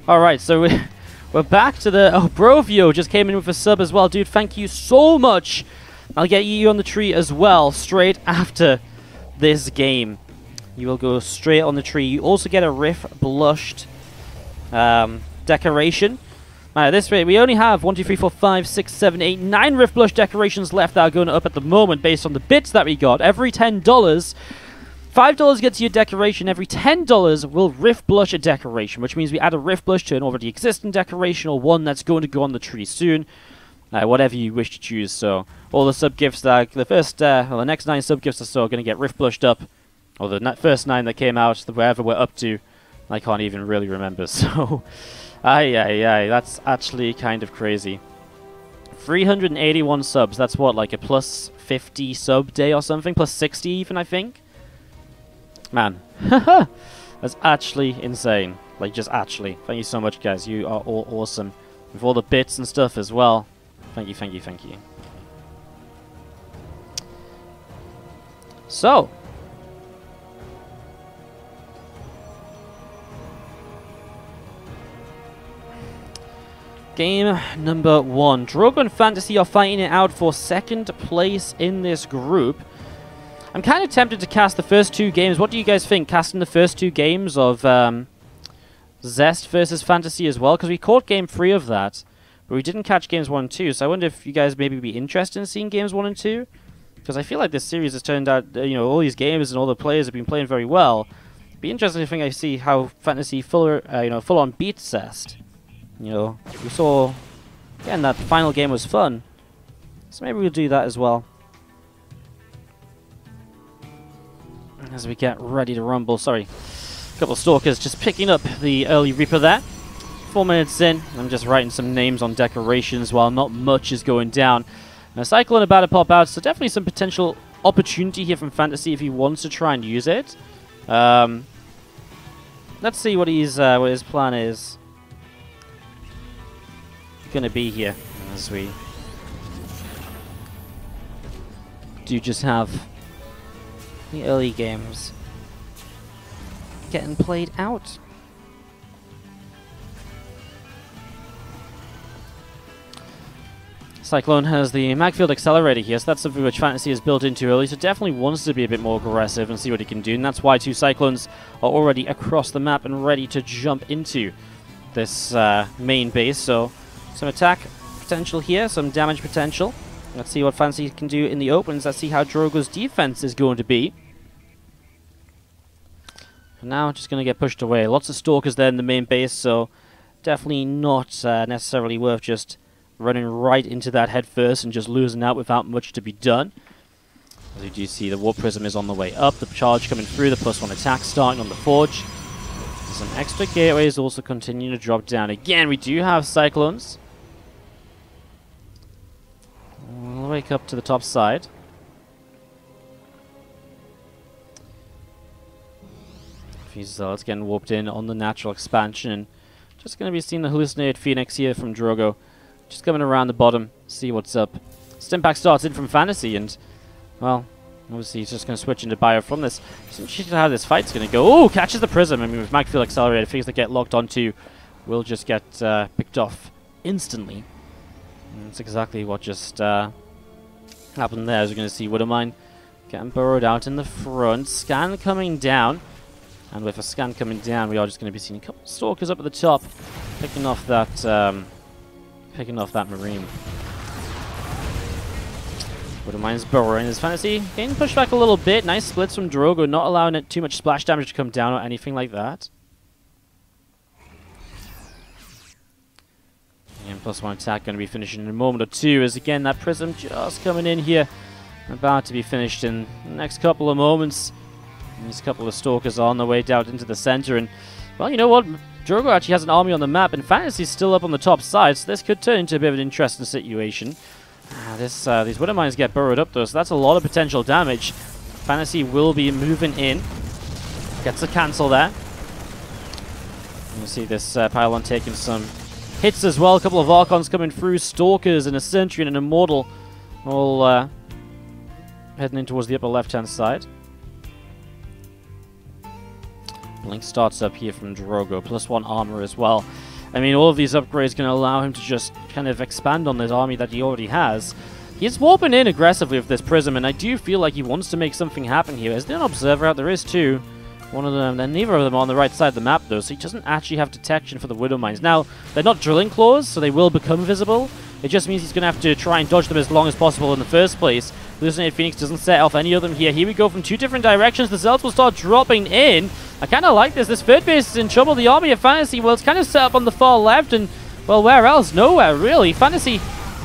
Alright, so we're back to the... Oh, Brovio just came in with a sub as well. Dude, thank you so much. I'll get you on the tree as well straight after this game. You will go straight on the tree. You also get a Riff Blushed decoration. At this rate, we only have 1, 2, 3, 4, 5, 6, 7, 8, 9 Riff Blush decorations left that are going up at the moment based on the bits that we got. Every $10, $5 gets you a decoration. Every $10 will Riff Blush a decoration, which means we add a Riff Blush to an already existing decoration or one that's going to go on the tree soon. Whatever you wish to choose. So all the sub gifts that the next 9 sub gifts or so are going to get Riff Blushed up, or the first 9 that came out, wherever we're up to. I can't even really remember. So, that's actually kind of crazy. 381 subs. That's what, like a plus 50 sub day or something, plus 60 even, I think. Man, that's actually insane. Like, just actually. Thank you so much, guys. You are all awesome. With all the bits and stuff as well. Thank you, thank you, thank you. So. Game number 1. Drogo and FanTaSy are fighting it out for second place in this group. I'm kind of tempted to cast the first 2 games. What do you guys think? Casting the first 2 games of Zest versus FanTaSy as well? Because we caught game 3 of that, but we didn't catch games 1 and 2. So I wonder if you guys maybe be interested in seeing games 1 and 2? Because I feel like this series has turned out, all these games and all the players have been playing very well. It'd be interesting to see how FanTaSy full on beats Zest. We saw, again, that final game was fun. So maybe we'll do that as well. As we get ready to rumble. Sorry, a couple of Stalkers just picking up the early Reaper there. 4 minutes in, I'm just writing some names on decorations while not much is going down. And a Cyclone about to pop out, so definitely some potential opportunity here from FanTaSy if he wants to try and use it. Let's see what his plan is gonna be here, as we do just have the early games getting played out. Cyclone has the Magfield Accelerator here, so that's something which FanTaSy has built into early, so definitely wants to be a bit more aggressive and see what he can do, and that's why 2 Cyclones are already across the map and ready to jump into this main base. So some attack potential here, some damage potential. Let's see what FanTaSy can do in the opens. Let's see how Drogo's defense is going to be. And now just going to get pushed away. Lots of Stalkers there in the main base, so definitely not necessarily worth just running right into that head first and just losing out without much to be done. As you do see, the Warp Prism is on the way up. The charge coming through, the +1 attack starting on the Forge. Some extra gateways also continue to drop down. Again, we do have Cyclones. We'll wake up to the top side. Let's get warped in on the natural expansion. Just going to be seeing the hallucinated Phoenix here from Drogo. Just coming around the bottom, see what's up. Stimpack starts in from FanTaSy, and, well, obviously he's just going to switch into Bio from this. So interested how this fight's going to go. Oh, catches the Prism. I mean, with Magfield Accelerator, things that get locked onto will just get picked off instantly. And that's exactly what just happened there. As we're going to see Widowmine getting burrowed out in the front. Scan coming down. And with a scan coming down, we are just going to be seeing a couple of Stalkers up at the top, picking off that Marine. Widowmine's burrowing his FanTaSy. Getting pushed back a little bit. Nice splits from Drogo, not allowing it too much splash damage to come down or anything like that. And +1 attack going to be finishing in a moment or two, as again that Prism just coming in here. About to be finished in the next couple of moments. And these couple of Stalkers are on their way down into the center, and, well, you know what? Drogo actually has an army on the map, and FanTaSy's still up on the top side, so this could turn into a bit of an interesting situation. These Widowmines get burrowed up, though, so that's a lot of potential damage. FanTaSy will be moving in. Gets a cancel there. You see this pylon taking some hits as well. A couple of Archons coming through. Stalkers and a Sentry and an Immortal all heading in towards the upper left-hand side. Blink starts up here from Drogo, +1 armor as well. I mean, all of these upgrades can allow him to just kind of expand on this army that he already has. He's warping in aggressively with this Prism, and I do feel like he wants to make something happen here. Is there an Observer out? There is two. One of them, then neither of them are on the right side of the map, though, so he doesn't actually have detection for the Widow Mines. Now, they're not drilling claws, so they will become visible. It just means he's going to have to try and dodge them as long as possible in the first place. Hallucinated Phoenix doesn't set off any of them here. Here we go from two different directions. The Zealots will start dropping in. I kind of like this. This third base is in trouble. The army of FanTaSy, well, it's kind of set up on the far left, and, well, where else? Nowhere, really. FanTaSy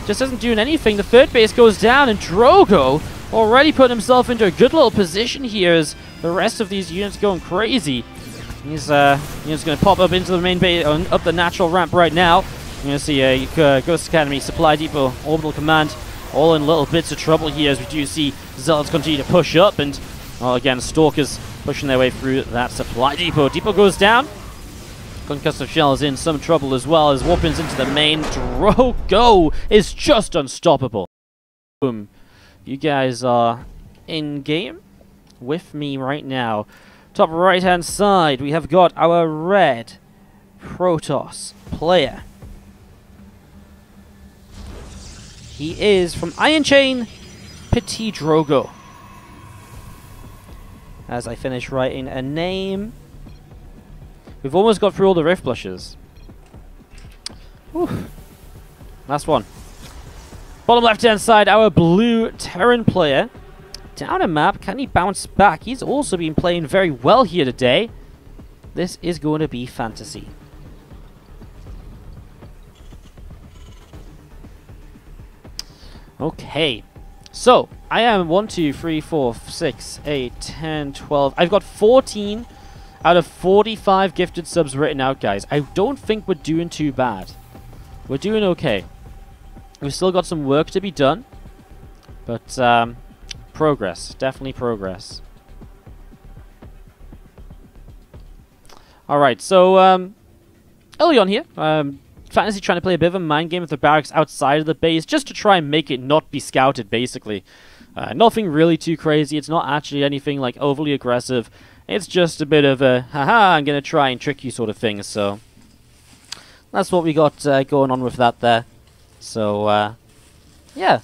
just isn't doing anything. The third base goes down, and Drogo already put himself into a good little position here as the rest of these units going crazy. He's going to pop up into the main base, up the natural ramp right now. You're going to see Ghost Academy, Supply Depot, Orbital Command, all in little bits of trouble here as we do see Zealots continue to push up. And, well, again, Stalkers pushing their way through that Supply Depot. Depot goes down. Concussive Shell is in some trouble as well as Warpins into the main. Drogo is just unstoppable. Boom. You guys are in game with me right now. Top right hand side, we have got our red Protoss player. He is from Iron Chain, PtitDrogo. As I finish writing a name. We've almost got through all the Rift Blushes. Whew. Last one. Bottom left hand side, our blue Terran player. Down a map, can he bounce back? He's also been playing very well here today. This is going to be FanTaSy. Okay, so I am 1, 2, 3, 4, 6, 8, 10, 12. I've got 14 out of 45 gifted subs written out, guys. I don't think we're doing too bad. We're doing okay. We've still got some work to be done, but progress, definitely progress. Alright, so early on here, FanTaSy trying to play a bit of a mind game with the barracks outside of the base, just to try and make it not be scouted, basically. Nothing really too crazy. It's not actually anything like overly aggressive. It's just a bit of a, haha, I'm going to try and trick you sort of thing. So that's what we got going on with that there. So, yeah.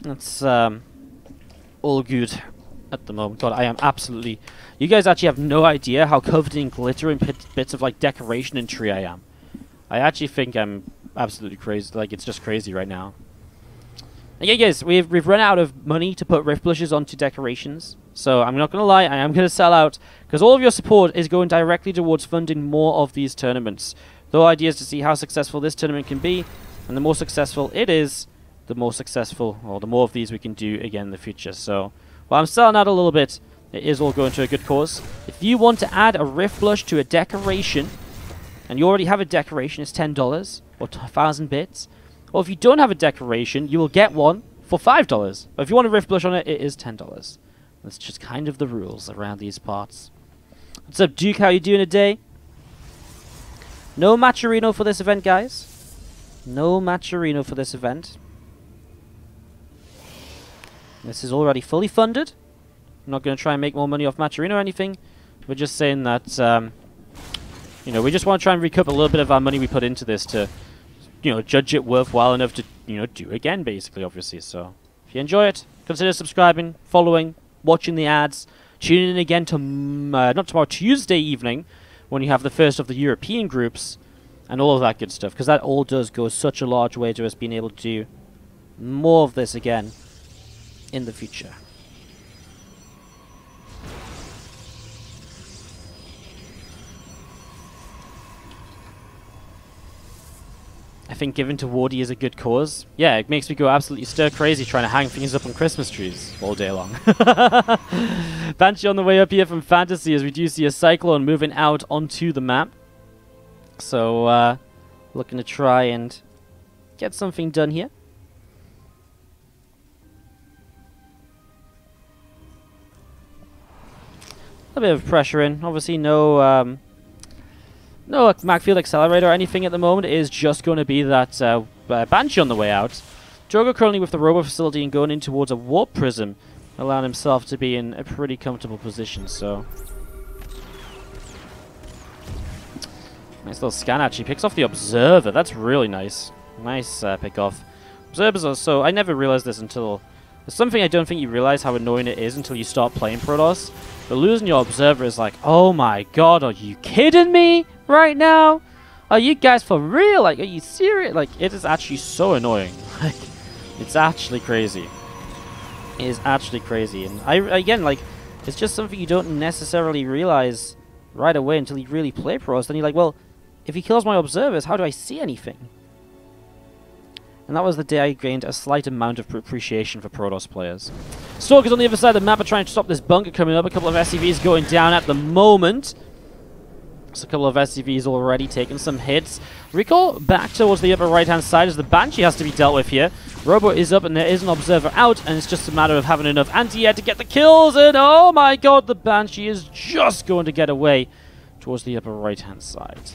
That's all good at the moment. God, I am absolutely... You guys actually have no idea how covered in glitter and bits of, like, decoration and tree I am. I actually think I'm absolutely crazy. Like, it's just crazy right now. Okay, guys, we've run out of money to put Rift Blushes onto decorations. So, I'm not going to lie, I am going to sell out. Because all of your support is going directly towards funding more of these tournaments. The idea is to see how successful this tournament can be. And the more successful it is, the more successful, or the more of these we can do again in the future. So, while I'm selling out a little bit, it is all going to a good cause. If you want to add a Rift Blush to a decoration, and you already have a decoration, it's $10 or 1,000 bits. Or if you don't have a decoration, you will get one for $5. But if you want a Rift Blush on it, it is $10. That's just kind of the rules around these parts. What's up, Duke? How you doing today? No Matcherino for this event, guys. No Matcherino for this event. This is already fully funded. I'm not going to try and make more money off Matcherino or anything. We're just saying that, you know, we just want to try and recoup a little bit of our money we put into this to, you know, judge it worthwhile enough to, you know, do again, basically, obviously. So, if you enjoy it, consider subscribing, following, watching the ads, tuning in again to, not tomorrow, Tuesday evening, when you have the first of the European groups, and all of that good stuff, because that all does go such a large way to us being able to do more of this again in the future. I think giving to Wardy is a good cause. Yeah, it makes me go absolutely stir crazy trying to hang things up on Christmas trees all day long. Banshee on the way up here from FanTaSy as we do see a Cyclone moving out onto the map. So, looking to try and get something done here. A bit of pressure in. Obviously, no Macfield Accelerator or anything at the moment. It is just going to be that Banshee on the way out. Drogo currently with the Robo Facility and going in towards a Warp Prism, allowing himself to be in a pretty comfortable position. So, Nice little scan, actually. Picks off the Observer. That's really nice. Nice pick off. Observers are so... I never realized this until... It's something I don't think you realize how annoying it is until you start playing Protoss. But losing your Observer is like, oh my god, are you kidding me right now? Are you guys for real? Like, are you serious? Like, it is actually so annoying. Like, it's actually crazy. It is actually crazy. And again, like, it's just something you don't necessarily realize right away until you really play Protoss. Then you're like, well, if he kills my Observers, how do I see anything? And that was the day I gained a slight amount of appreciation for Protoss players. Stalkers on the other side of the map are trying to stop this bunker coming up. A couple of SCVs going down at the moment. There's a couple of SCVs already taking some hits. Recall back towards the upper right-hand side as the Banshee has to be dealt with here. Robo is up and there is an Observer out, and it's just a matter of having enough anti-air to get the kills. And oh my god, the Banshee is just going to get away towards the upper right-hand side.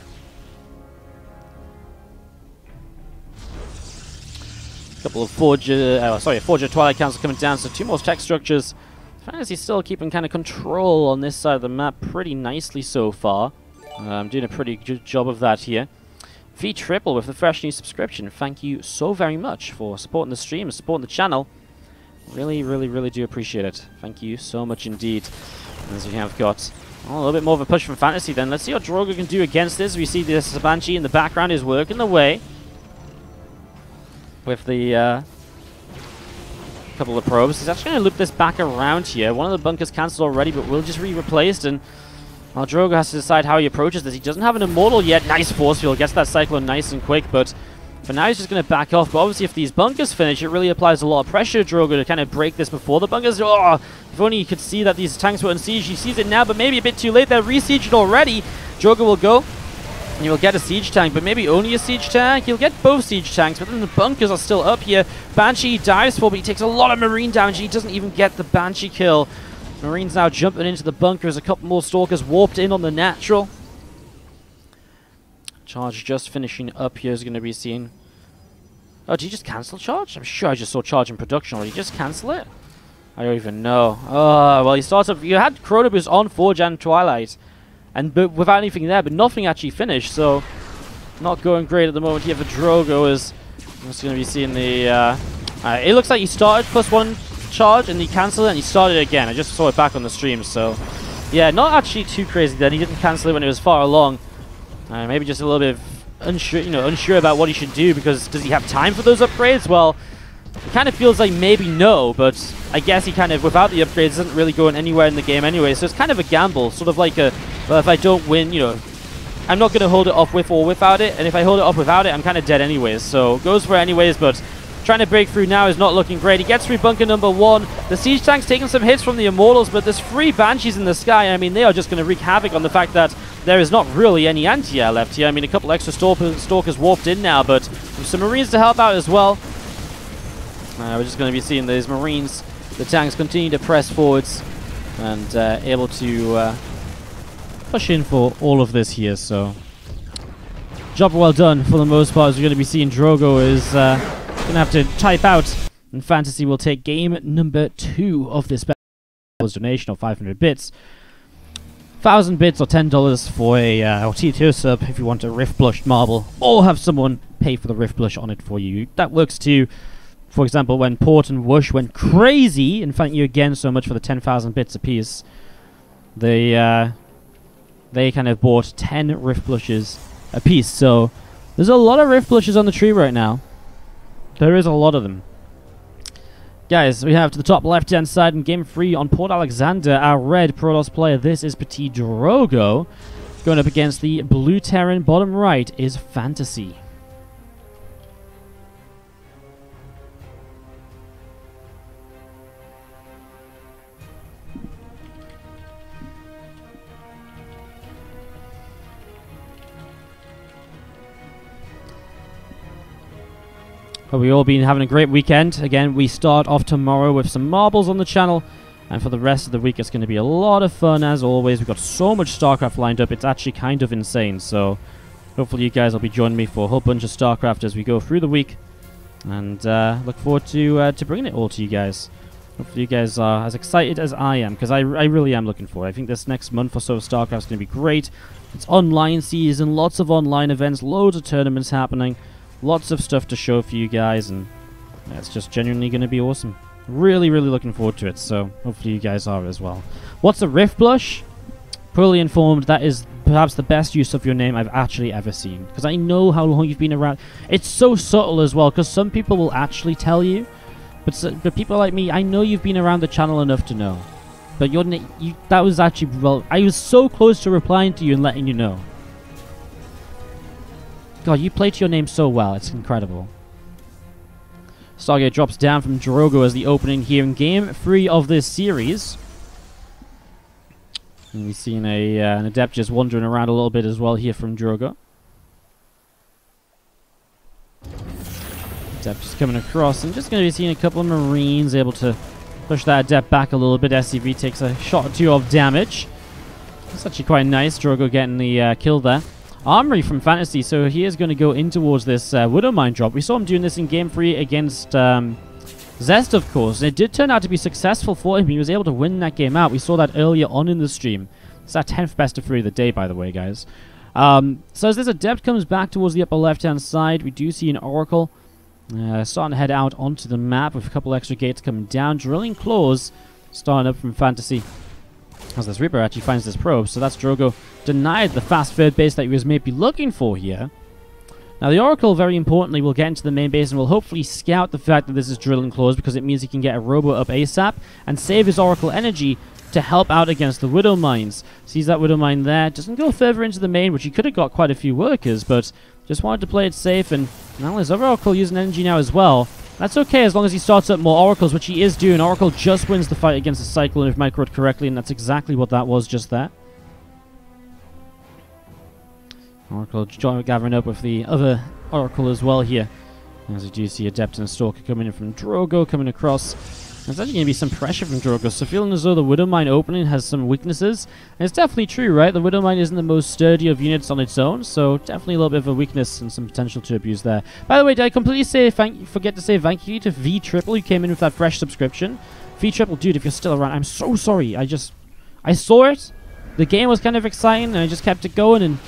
Couple of Forger Twilight Council coming down, so 2 more tech structures. FanTaSy still keeping kind of control on this side of the map pretty nicely so far. Doing a pretty good job of that here. V Triple with the fresh new subscription. Thank you so very much for supporting the stream, supporting the channel. Really, really, really do appreciate it. Thank you so much indeed. As we have got a little bit more of a push from FanTaSy then. Let's see what Drogo can do against this. We see this Banshee in the background is working the way. With the couple of probes. He's actually going to loop this back around here. One of the bunkers cancelled already, but will just be replaced. And well, Drogo has to decide how he approaches this. He doesn't have an Immortal yet. Nice force field. Gets that Cyclone nice and quick. But for now, he's just going to back off. But obviously, if these bunkers finish, it really applies a lot of pressure to Drogo to kind of break this before the bunkers. Oh, if only you could see that these tanks were in siege. He sees it now, but maybe a bit too late. They're re-sieged already. Drogo will go. And you'll get a siege tank, but maybe only a siege tank. You'll get both siege tanks, but then the bunkers are still up here. Banshee dives for, but he takes a lot of Marine damage. He doesn't even get the Banshee kill. Marines now jumping into the bunkers. A couple more Stalkers warped in on the natural. Charge just finishing up here is going to be seen. Oh, did he just cancel Charge? I'm sure I just saw Charge in production. Or did he just cancel it? I don't even know. Oh, well, he starts up. You had Chrono Boost on Forge and Twilight. But without anything there, but nothing actually finished, so not going great at the moment here for Drogo. Is I'm just going to be seeing the... it looks like he started +1 charge, and he cancelled it, and he started it again. I just saw it back on the stream, so... Yeah, not actually too crazy then. He didn't cancel it when it was far along. Maybe just a little bit unsure about what he should do, because does he have time for those upgrades? Well, it kind of feels like maybe no, but I guess he kind of, without the upgrades, isn't really going anywhere in the game anyway, so it's kind of a gamble, sort of like a... Well, if I don't win, I'm not going to hold it off with or without it, and if I hold it off without it, I'm kind of dead anyways, so goes for it anyways, but trying to break through now is not looking great. He gets through bunker number 1. The siege tank's taking some hits from the Immortals, but there's 3 Banshees in the sky. I mean, they are just going to wreak havoc on the fact that there is not really any anti-air left here. I mean, a couple extra Stalkers warped in now, but some Marines to help out as well. We're just going to be seeing these Marines, the tanks continue to press forwards and able to push in for all of this here, so job well done for the most part. As we're going to be seeing Drogo is going to have to type out, and FanTaSy will take game number 2 of this donation of 500 bits. 1,000 bits or $10 for a T2 sub if you want a Rift Blush marble, or have someone pay for the Rift Blush on it for you. That works too. For example, when Port and Whoosh went crazy, and thank you again so much for the 10,000 bits apiece, they kind of bought 10 Rift Blushes apiece. So there's a lot of Rift Blushes on the tree right now. There is a lot of them. Guys, we have to the top left-hand side in Game 3 on Port Alexander, our red Protoss player. This is PtitDrogo. Going up against the blue Terran. Bottom right is FanTaSy. But we've all been having a great weekend. Again, we start off tomorrow with some marbles on the channel. And for the rest of the week, it's going to be a lot of fun, as always. We've got so much StarCraft lined up. It's actually kind of insane. So hopefully you guys will be joining me for a whole bunch of StarCraft as we go through the week. And look forward to bringing it all to you guys. Hopefully you guys are as excited as I am, because I really am looking forward. I think this next month or so of StarCraft is going to be great. It's online season, lots of online events, loads of tournaments happening, lots of stuff to show for you guys, and yeah, it's just genuinely going to be awesome. Really, really looking forward to it, so hopefully you guys are as well. What's a Rift Blush? Poorly informed, that is perhaps the best use of your name I've actually ever seen, because I know how long you've been around. It's so subtle as well, because some people will actually tell you, but people like me, I know you've been around the channel enough to know. But that was actually, well, I was so close to replying to you and letting you know. God, you played to your name so well, it's incredible. Stargate drops down from Drogo as the opening here in Game 3 of this series. And we've seen an Adept just wandering around a little bit as well here from Drogo. Adept just coming across, and just going to be seeing a couple of Marines able to push that Adept back a little bit. SCV takes a shot or two of damage. That's actually quite nice. Drogo getting the kill there. Armory from FanTaSy, so he is going to go in towards this Widowmine drop. We saw him doing this in Game 3 against Zest, of course. It did turn out to be successful for him. He was able to win that game out. We saw that earlier on in the stream. It's our 10th best of 3 of the day, by the way, guys. So as this Adept comes back towards the upper left-hand side, we do see an Oracle starting to head out onto the map with a couple extra gates coming down. Drilling Claws starting up from FanTaSy as this Reaper actually finds this probe. So that's Drogo denied the fast third base that he was maybe looking for here. Now the Oracle, very importantly, will get into the main base and will hopefully scout the fact that this is Drilling Claws, because it means he can get a Robo up ASAP and save his Oracle energy to help out against the Widow Mines. Sees that Widow Mine there, doesn't go further into the main, which he could have got quite a few workers, but just wanted to play it safe. And now his other Oracle using energy now as well. That's okay as long as he starts up more Oracles, which he is doing. Oracle just wins the fight against the Cyclone, if I recall correctly, and that's exactly what that was just there. Oracle gathering up with the other Oracle as well here. As you do see Adept and Stalker coming in from Drogo, coming across. There's actually going to be some pressure from Drogo, so feeling as though the Widowmine opening has some weaknesses. And it's definitely true, right? The Widowmine isn't the most sturdy of units on its own, so definitely a little bit of a weakness and some potential to abuse there. By the way, did I completely forget to say thank you to V-Triple, who came in with that fresh subscription? V-Triple, dude, if you're still around, I'm so sorry. I saw it. The game was kind of exciting, and I just kept it going, and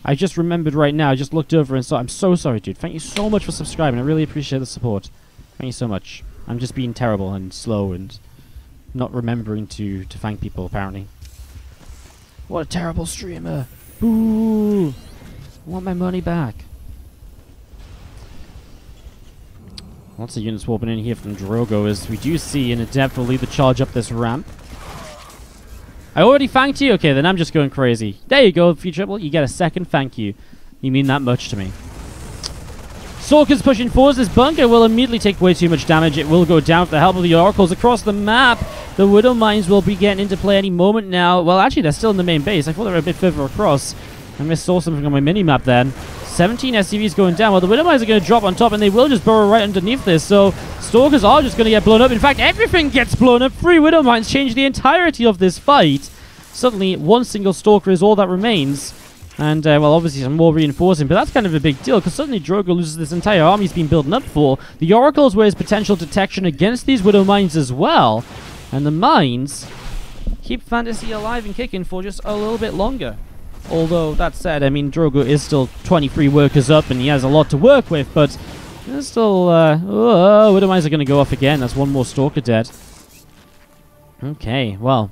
I just remembered right now. I just looked over and saw. I'm so sorry, dude. Thank you so much for subscribing. I really appreciate the support. Thank you so much. I'm just being terrible and slow and not remembering to thank people, apparently. What a terrible streamer. Boo! I want my money back. Lots of units warping in here from Drogo as we do see an Adept will lead the charge up this ramp. I already thanked you? Okay, then I'm just going crazy. There you go, V-Triple. You get a second thank you. You mean that much to me. Stalker's pushing forwards. This bunker will immediately take way too much damage. It will go down with the help of the Oracles across the map. The Widow Mines will be getting into play any moment now. Well, actually, they're still in the main base. I thought they were a bit further across. I missaw something on my mini-map then. 17 SCVs going down. Well, the Widow Mines are going to drop on top, and they will just burrow right underneath this. So Stalkers are just going to get blown up. In fact, everything gets blown up. 3 Widow Mines change the entirety of this fight. Suddenly, one single Stalker is all that remains. And, well, obviously some more reinforcing, but that's kind of a big deal, because suddenly Drogo loses this entire army he's been building up for. The Oracles were his potential detection against these Widow Mines as well. And the Mines keep FanTaSy alive and kicking for just a little bit longer. Although, that said, I mean, Drogo is still 23 workers up, and he has a lot to work with, but there's still, Widow Mines are going to go off again. That's one more Stalker dead. Okay, well.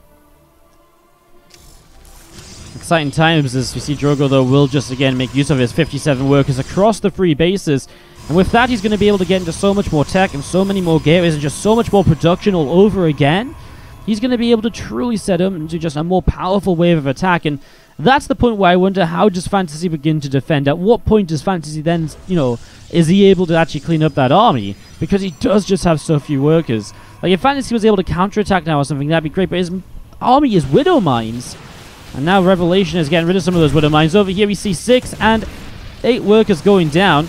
Exciting times as we see Drogo, though, will just again make use of his 57 workers across the 3 bases. And with that, he's going to be able to get into so much more tech and so many more gateways and just so much more production all over again. He's going to be able to truly set him into just a more powerful wave of attack. And that's the point where I wonder, how does FanTaSy begin to defend? At what point does FanTaSy then, you know, is he able to actually clean up that army? Because he does just have so few workers. Like, if FanTaSy was able to counterattack now or something, that'd be great. But his army is Widow Mines. And now Revelation is getting rid of some of those Widow Mines. Over here we see 6 and 8 workers going down.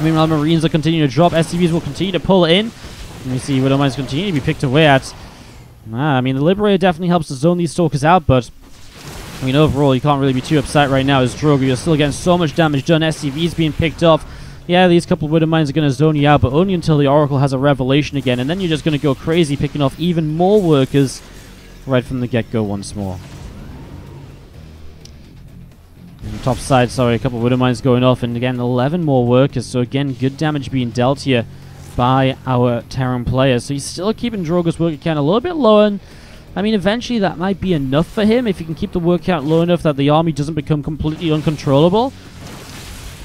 Meanwhile, Marines will continue to drop. SCVs will continue to pull in. And we see Widow Mines continue to be picked away at. I mean, the Liberator definitely helps to zone these Stalkers out, but I mean, overall, you can't really be too upset right now as Drogo. You're still getting so much damage done. SCVs being picked off. yeah, these couple of Widow Mines are going to zone you out, but only until the Oracle has a revelation again, and then you're just going to go crazy, picking off even more workers right from the get-go once more. On top side, sorry, a couple of Widow Mines going off, and again, 11 more workers, so again, good damage being dealt here by our Terran player. So he's still keeping Drogo's worker count a little bit lower, and I mean, eventually that might be enough for him if he can keep the work count low enough that the army doesn't become completely uncontrollable.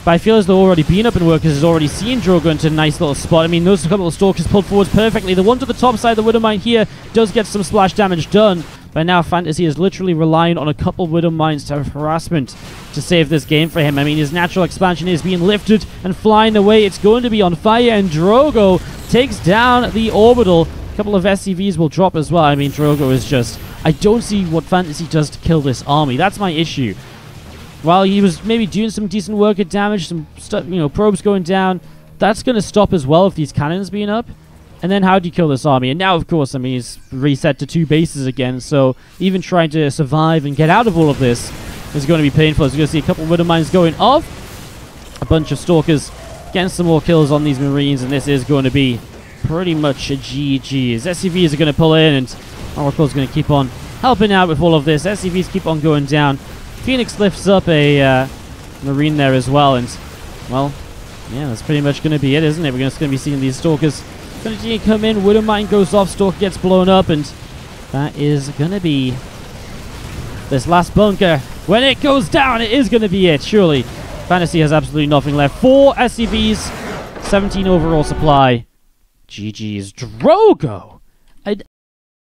But I feel as though already being up in workers has already seen Drogo into a nice little spot. I mean, those couple of Stalkers pulled forwards perfectly. The one to the top side, the Widow Mine here, does get some splash damage done. But now FanTaSy is literally relying on a couple Widow Mines to have harassment to save this game for him. I mean, his natural expansion is being lifted and flying away. It's going to be on fire, and Drogo takes down the orbital. A couple of SCVs will drop as well. I mean, Drogo is just... I don't see what FanTaSy does to kill this army. That's my issue. While he was maybe doing some decent work at damage, some stuff, you know, probes going down, that's going to stop as well with these cannons being up. And then how do you kill this army? And now, of course, I mean, he's reset to 2 bases again, so even trying to survive and get out of all of this is going to be painful. As you're going to see a couple of Widow Mines going off, a bunch of Stalkers getting some more kills on these Marines, and this is going to be pretty much a GG. As SCVs are going to pull in, and Oracle's going to keep on helping out with all of this. SCVs keep on going down. Phoenix lifts up a Marine there as well, and, well, yeah, that's pretty much going to be it, isn't it? We're just going to be seeing these Stalkers continue to come in. Widow Mine goes off, Stalker gets blown up, and that is going to be this last bunker. When it goes down, it is going to be it, surely. FanTaSy has absolutely nothing left. 4 SCVs, 17 overall supply. GG's Drogo.